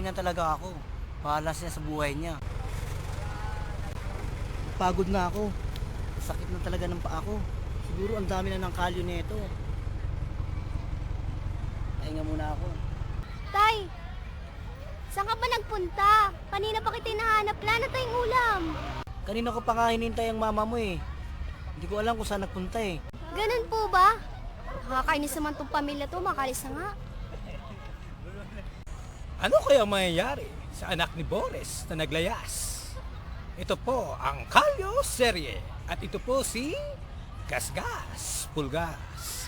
na talaga ako. Bahala siya sa buhay niya. Pagod na ako. Sakit na talaga ng paa ko. Siguro ang dami na ng kalyo nito. Pahinga muna ako. Tay, saan ka ba nagpunta? Kanina pa kita hinahanap. Wala na tayong ulam. Kanina ko pa nga hinintay ang mama mo eh. Hindi ko alam kung saan nagpunta eh. Ganun po ba? Nakakainis naman tong pamilya to. Makalis na nga. Ano kaya mangyayari sa anak ni Boris na naglayas? Ito po ang Kalyo Serye at ito po si Gasgas Pulgas.